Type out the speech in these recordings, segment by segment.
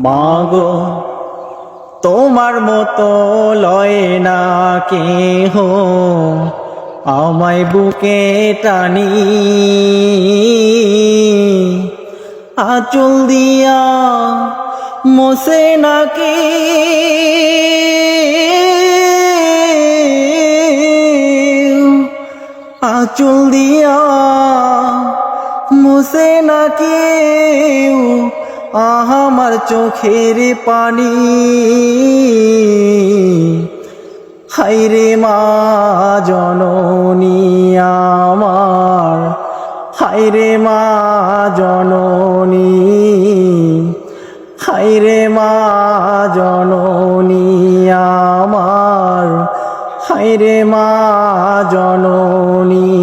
মাগো তোমার মতো লয় না কেহ আমায় বুকে টানি, আঁচল দিয়া মোছে না কে আঁচল দিয়া মুছে না কেউ আমার চোখের পানি। হায়রে মা জননী আমার, হায়রে মা জননী, হায়রে মা জননী আমার, হায়রে মা জননী।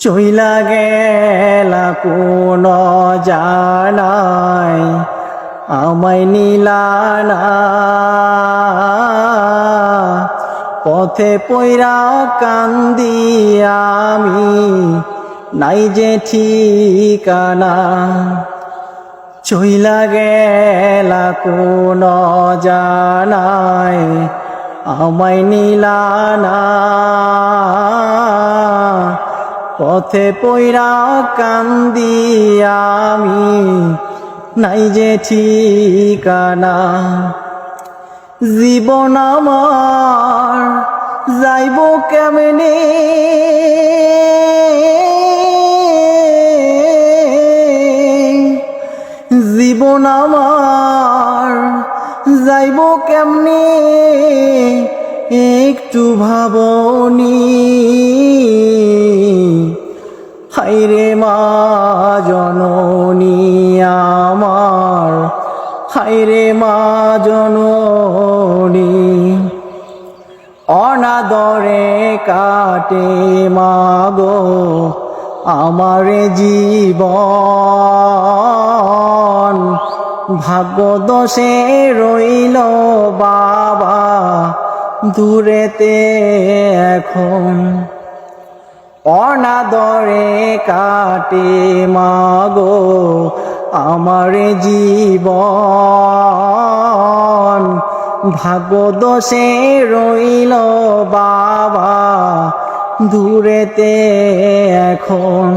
চইলা গেলা কোন জানাই আমায় নিলা না, পথে পইরা কান্দি আমি নাই যে ঠিকানা। চইলা গেলা কোন জানাই আমায় নিলা না, পথে পইরা কান্দি আমি নাই যে ঠিকানা। জীবন আমার যাইব কেমনে, জীবন আমার যাইব কেমনে একটু ভাবনি। হায়রে মা জননী আমার, হায়রে মা জননী। অনাদরে কাটে মাগো আমার জীবন, ভাগ্য দোষে রইল বাবা দূরেতে এখন। অনাদরে কাটে মাগো আমার জীবন, ভাগ্য দোষে রইল বাবা দূরেতে এখন।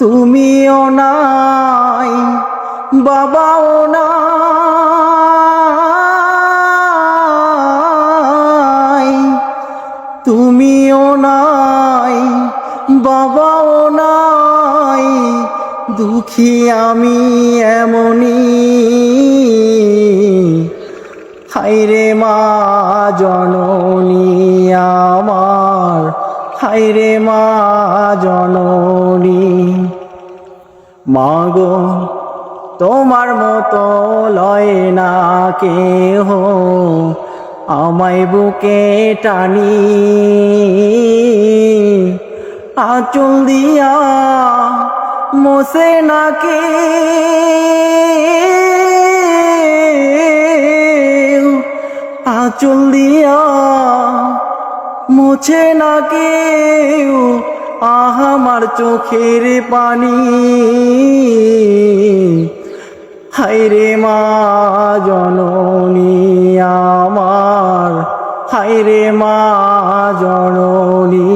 তুমিও নাই বাবাও নাই, তুমিও নাই বাবাও নাই, দুঃখী আমি এমনি। হায়রে মা জননী আমার, হায়রে মা জননী। মাগো তোমার মতো লয় না কেহ আমায় বুকে টানি, আঁচল দিয়া মোছে না কে আঁচল দিয়া মোছে না কেউ আমার চোখের পানি। হায়রে মা জননী আমার, হায়রে মা জননী।